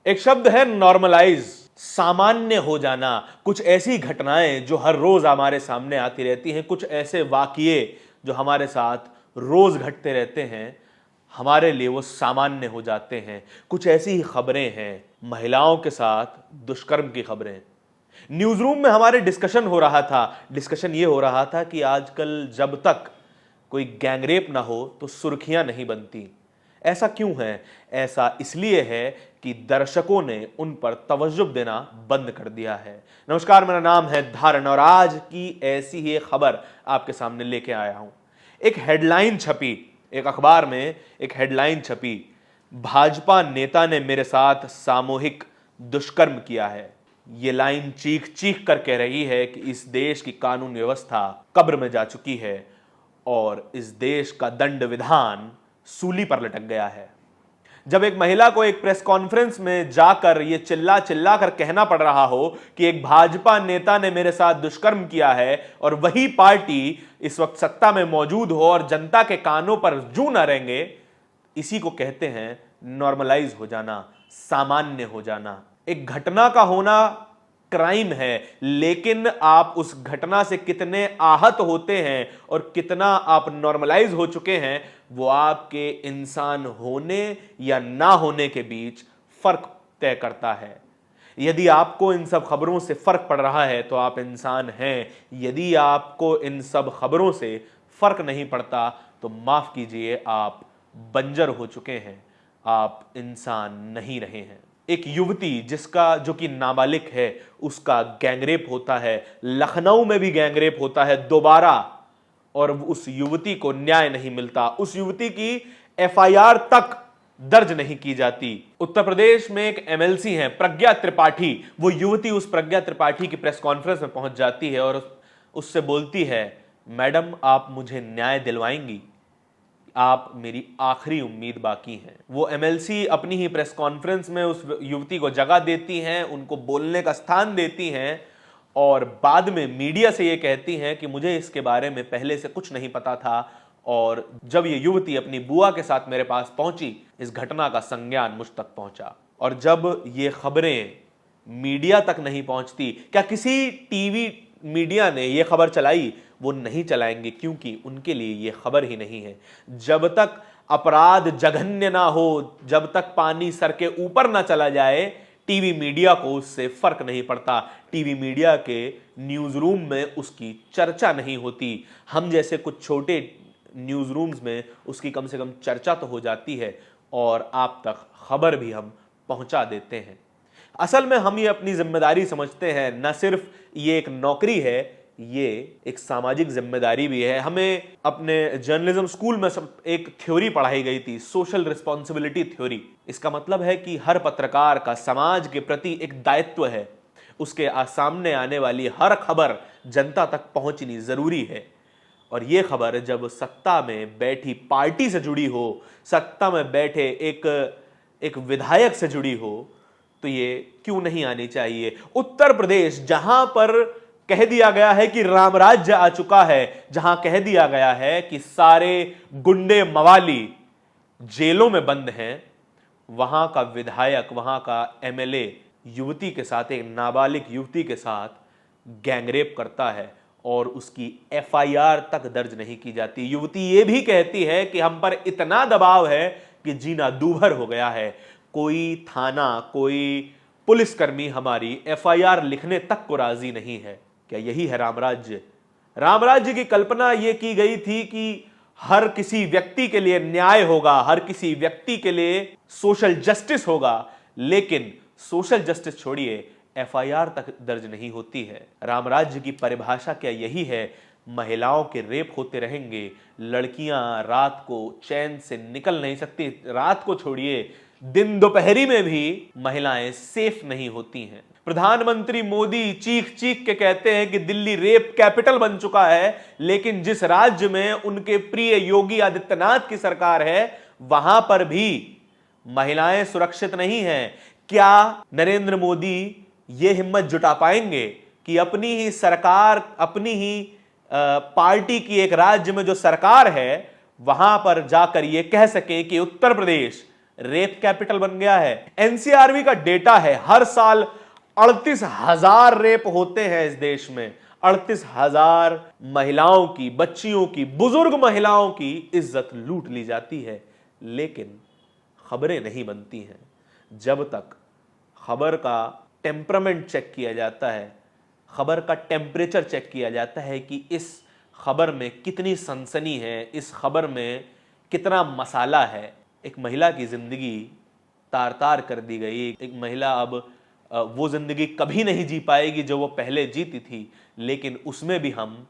एक शब्द है नॉर्मलाइज, सामान्य हो जाना। कुछ ऐसी घटनाएं जो हर रोज हमारे सामने आती रहती हैं, कुछ ऐसे वाकये जो हमारे साथ रोज घटते रहते हैं, हमारे लिए वो सामान्य हो जाते हैं। कुछ ऐसी ही खबरें हैं, महिलाओं के साथ दुष्कर्म की खबरें। न्यूज रूम में हमारे डिस्कशन हो रहा था। डिस्कशन ये हो रहा था कि आजकल जब तक कोई गैंगरेप ना हो तो सुर्खियां नहीं बनती। ऐसा क्यों है? ऐसा इसलिए है कि दर्शकों ने उन पर तवज्जो देना बंद कर दिया है। नमस्कार, मेरा नाम है धारण और आज की ऐसी ही खबर आपके सामने लेके आया हूं। एक हेडलाइन छपी, एक अखबार में एक हेडलाइन छपी, भाजपा नेता ने मेरे साथ सामूहिक दुष्कर्म किया है। ये लाइन चीख चीख कर कह रही है कि इस देश की कानून व्यवस्था कब्र में जा चुकी है और इस देश का दंड विधान सूली पर लटक गया है। जब एक महिला को एक प्रेस कॉन्फ्रेंस में जाकर यह चिल्ला चिल्ला कर कहना पड़ रहा हो कि एक भाजपा नेता ने मेरे साथ दुष्कर्म किया है और वही पार्टी इस वक्त सत्ता में मौजूद हो और जनता के कानों पर जू न रेंगे, इसी को कहते हैं नॉर्मलाइज हो जाना, सामान्य हो जाना। एक घटना का होना क्राइम है, लेकिन आप उस घटना से कितने आहत होते हैं और कितना आप नॉर्मलाइज हो चुके हैं, वो आपके इंसान होने या ना होने के बीच फर्क तय करता है। यदि आपको इन सब खबरों से फर्क पड़ रहा है तो आप इंसान हैं। यदि आपको इन सब खबरों से फर्क नहीं पड़ता तो माफ कीजिए, आप बंजर हो चुके हैं, आप इंसान नहीं रहे हैं। एक युवती जो कि नाबालिग है, उसका गैंगरेप होता है। लखनऊ में भी गैंगरेप होता है दोबारा और उस युवती को न्याय नहीं मिलता। उस युवती की एफआईआर तक दर्ज नहीं की जाती। उत्तर प्रदेश में एक एमएलसी है प्रज्ञा त्रिपाठी। वो युवती उस प्रज्ञा त्रिपाठी की प्रेस कॉन्फ्रेंस में पहुंच जाती है और उससे बोलती है, मैडम आप मुझे न्याय दिलवाएंगी, आप मेरी आखिरी उम्मीद बाकी है। वो एमएलसी अपनी ही प्रेस कॉन्फ्रेंस में उस युवती को जगह देती हैं, उनको बोलने का स्थान देती हैं और बाद में मीडिया से ये कहती हैं कि मुझे इसके बारे में पहले से कुछ नहीं पता था और जब ये युवती अपनी बुआ के साथ मेरे पास पहुंची, इस घटना का संज्ञान मुझ तक पहुंचा। और जब ये खबरें मीडिया तक नहीं पहुंचती, क्या किसी टीवी मीडिया ने यह खबर चलाई? वो नहीं चलाएंगे क्योंकि उनके लिए यह खबर ही नहीं है। जब तक अपराध जघन्य ना हो, जब तक पानी सर के ऊपर ना चला जाए, टीवी मीडिया को उससे फर्क नहीं पड़ता। टीवी मीडिया के न्यूज रूम में उसकी चर्चा नहीं होती। हम जैसे कुछ छोटे न्यूज रूम्स में उसकी कम से कम चर्चा तो हो जाती है और आप तक खबर भी हम पहुंचा देते हैं। असल में हम ये अपनी जिम्मेदारी समझते हैं। न सिर्फ ये एक नौकरी है, ये एक सामाजिक जिम्मेदारी भी है। हमें अपने जर्नलिज्म स्कूल में एक थ्योरी पढ़ाई गई थी, सोशल रिस्पॉन्सिबिलिटी थ्योरी। इसका मतलब है कि हर पत्रकार का समाज के प्रति एक दायित्व है। उसके सामने आने वाली हर खबर जनता तक पहुंचनी जरूरी है और ये खबर जब सत्ता में बैठी पार्टी से जुड़ी हो, सत्ता में बैठे एक विधायक से जुड़ी हो, तो ये क्यों नहीं आनी चाहिए। उत्तर प्रदेश, जहां पर कह दिया गया है कि राम राज्य आ चुका है, जहां कह दिया गया है कि सारे गुंडे मवाली जेलों में बंद हैं, वहां का विधायक, वहां का एमएलए युवती के साथ, एक नाबालिग युवती के साथ गैंगरेप करता है और उसकी एफआईआर तक दर्ज नहीं की जाती। युवती ये भी कहती है कि हम पर इतना दबाव है कि जीना दूभर हो गया है। कोई थाना, कोई पुलिसकर्मी हमारी एफआईआर लिखने तक को राजी नहीं है। क्या यही है रामराज्य? रामराज्य की कल्पना यह की गई थी कि हर किसी व्यक्ति के लिए न्याय होगा, हर किसी व्यक्ति के लिए सोशल जस्टिस होगा, लेकिन सोशल जस्टिस छोड़िए, एफआईआर तक दर्ज नहीं होती है। रामराज्य की परिभाषा क्या यही है? महिलाओं के रेप होते रहेंगे, लड़कियां रात को चैन से निकल नहीं सकती, रात को छोड़िए, दिन दोपहरी में भी महिलाएं सेफ नहीं होती हैं। प्रधानमंत्री मोदी चीख चीख के कहते हैं कि दिल्ली रेप कैपिटल बन चुका है, लेकिन जिस राज्य में उनके प्रिय योगी आदित्यनाथ की सरकार है, वहां पर भी महिलाएं सुरक्षित नहीं हैं। क्या नरेंद्र मोदी ये हिम्मत जुटा पाएंगे कि अपनी ही सरकार, अपनी ही पार्टी की एक राज्य में जो सरकार है, वहां पर जाकर ये कह सके कि उत्तर प्रदेश रेप कैपिटल बन गया है। एनसीआरबी का डेटा है, हर साल 38,000 रेप होते हैं इस देश में। 38,000 महिलाओं की, बच्चियों की, बुजुर्ग महिलाओं की इज्जत लूट ली जाती है, लेकिन खबरें नहीं बनती हैं। जब तक खबर का टेम्परामेंट चेक किया जाता है, खबर का टेम्परेचर चेक किया जाता है कि इस खबर में कितनी सनसनी है, इस खबर में कितना मसाला है, एक महिला की जिंदगी तार तार कर दी गई। एक महिला अब वो जिंदगी कभी नहीं जी पाएगी जो वो पहले जीती थी, लेकिन उसमें भी हम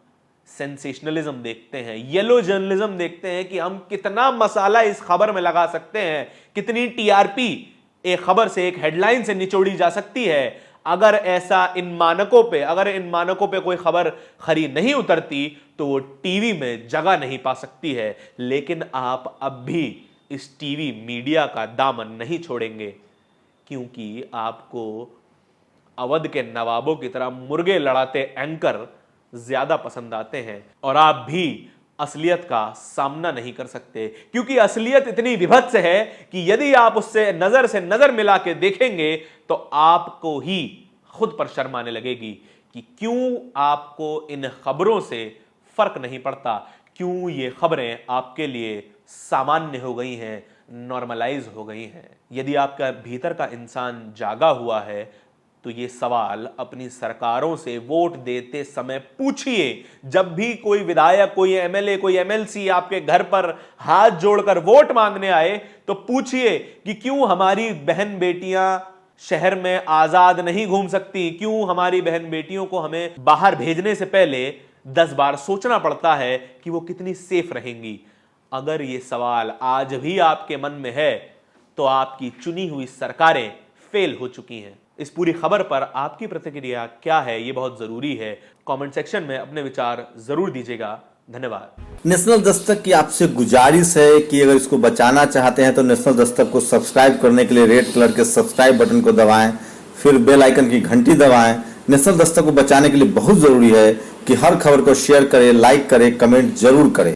सेंसेशनलिज्म देखते हैं, येलो जर्नलिज्म देखते हैं कि हम कितना मसाला इस खबर में लगा सकते हैं, कितनी टीआरपी एक खबर से, एक हेडलाइन से निचोड़ी जा सकती है। अगर इन मानकों पे कोई खबर खरी नहीं उतरती तो वो टीवी में जगह नहीं पा सकती है। लेकिन आप अब भी इस टीवी मीडिया का दामन नहीं छोड़ेंगे, क्योंकि आपको अवध के नवाबों की तरह मुर्गे लड़ाते एंकर ज्यादा पसंद आते हैं, और आप भी असलियत का सामना नहीं कर सकते, क्योंकि असलियत इतनी विभत्स है कि यदि आप उससे नजर मिला के देखेंगे तो आपको ही खुद पर शर्म आने लगेगी कि क्यों आपको इन खबरों से फर्क नहीं पड़ता, क्यों ये खबरें आपके लिए सामान्य हो गई हैं, नॉर्मलाइज हो गई हैं। यदि आपका भीतर का इंसान जागा हुआ है तो ये सवाल अपनी सरकारों से वोट देते समय पूछिए। जब भी कोई विधायक, कोई एमएलए, कोई एमएलसी आपके घर पर हाथ जोड़कर वोट मांगने आए तो पूछिए कि क्यों हमारी बहन बेटियां शहर में आजाद नहीं घूम सकती, क्यों हमारी बहन बेटियों को हमें बाहर भेजने से पहले 10 बार सोचना पड़ता है कि वो कितनी सेफ रहेंगी। अगर ये सवाल आज भी आपके मन में है तो आपकी चुनी हुई सरकारें फेल हो चुकी हैं। इस पूरी खबर पर आपकी प्रतिक्रिया क्या है, ये बहुत जरूरी है। कमेंट सेक्शन में अपने विचार जरूर दीजिएगा। धन्यवाद। नेशनल दस्तक की आपसे गुजारिश है कि अगर इसको बचाना चाहते हैं तो नेशनल दस्तक को सब्सक्राइब करने के लिए रेड कलर के सब्सक्राइब बटन को दबाएं, फिर बेल आइकन की घंटी दबाएं। नेशनल दस्तक को बचाने के लिए बहुत जरूरी है कि हर खबर को शेयर करें, लाइक करें, कमेंट जरूर करें।